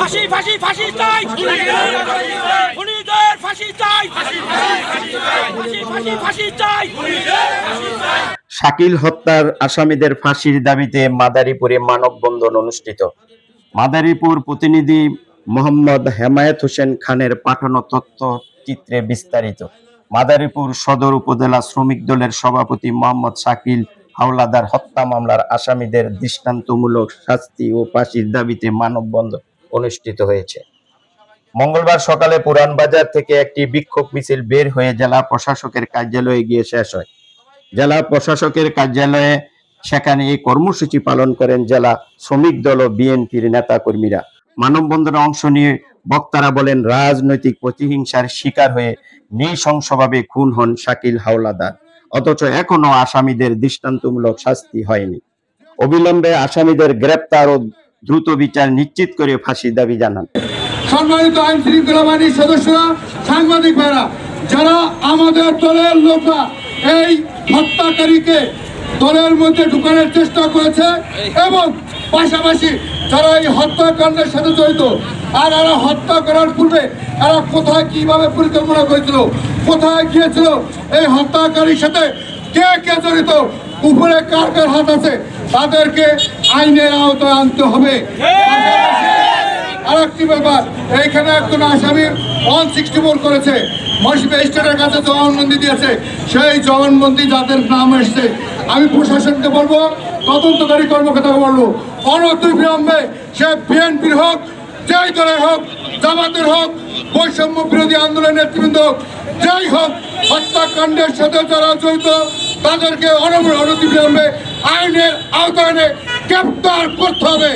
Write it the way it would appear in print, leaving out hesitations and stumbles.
ফাঁসি ফাঁসি ফাঁসি চাই, খুনিদের ফাঁসি চাই, ফাঁসি ফাঁসি ফাঁসি চাই। শাকিল হত্যার আসামিদের ফাঁসির দাবিতে মাদারীপুরে মানববন্ধন অনুষ্ঠিত। মাদারীপুর প্রতিনিধি মোহাম্মদ হেমায়েত হোসেন খানের পাঠানো তথ্যচিত্রে বিস্তারিত। মাদারীপুর সদর উপজেলা শ্রমিক দলের সভাপতি মোহাম্মদ শাকিল হাওলাদার হত্যা মামলার আসামিদের দৃষ্টান্তমূলক শাস্তি ও ফাঁসির দাবিতে মানববন্ধন অনুষ্ঠিত হয়েছে। মঙ্গলবার সকালে পুরান বাজার থেকে একটি বিক্ষোভ মিছিল বের হয়ে জেলা প্রশাসকের কার্যালয়ে গিয়ে শেষ হয়। জেলা প্রশাসকের কার্যালয়ে সেখানে এই কর্মসূচি পালন করেন জেলা শ্রমিক দল ও বিএনপির নেতা কর্মীরা। মানববন্ধনে অংশ নিয়ে বক্তারা বলেন, রাজনৈতিক প্রতিহিংসার শিকার হয়ে নৃশংসভাবে খুন হন শাকিল হাওলাদার, অথচ এখনো আসামিদের দৃষ্টান্তমূলক শাস্তি হয়নি। অবিলম্বে আসামিদের গ্রেপ্তার ও দ্রুত বিচার নিশ্চিত করে ফাঁসির দাবি জানান। সম্মানিত আইন শৃঙ্খলা বাহিনীর সদস্যরা, সাংবাদিক ভাইরা, যারা আমাদের দলের লোকরা এই হত্যাকারীকে দলের মধ্যে ঢুকানোর চেষ্টা করেছে এবং পাশাপাশি যারা এই হত্যাকাণ্ডের সাথে জড়িত, আর এরা হত্যা করার পূর্বে এরা কোথায় কিভাবে পরিকল্পনা করেছিল, কোথায় গিয়েছিল, এই হত্যাকারীর সাথে কে কে জড়িত, উপরে কার কার হাত আছে, তাদেরকে আইনের আওতায় আনতে হবে। আরেকটি ব্যাপার, এইখানে একজন আসামি 164 করেছে, ম্যাজিস্ট্রেটের কাছে জবানবন্দি দিয়েছে। সেই জবানবন্দি যাদের নাম এসছে, আমি প্রশাসনকে বলবো, তদন্তকারী কর্মকর্তাকে বলবো, অনতিবিলম্বে সে বিএনপির হোক, যেই দলের হোক, জামাতের হোক, বৈষম্য বিরোধী আন্দোলনের নেতৃবৃন্দ যাই হোক, হত্যাকাণ্ডের সাথে যারা জড়িত তাদেরকে অনতিবিলম্বে আইনের আওতায় গ্রেপ্তার করতে হবে।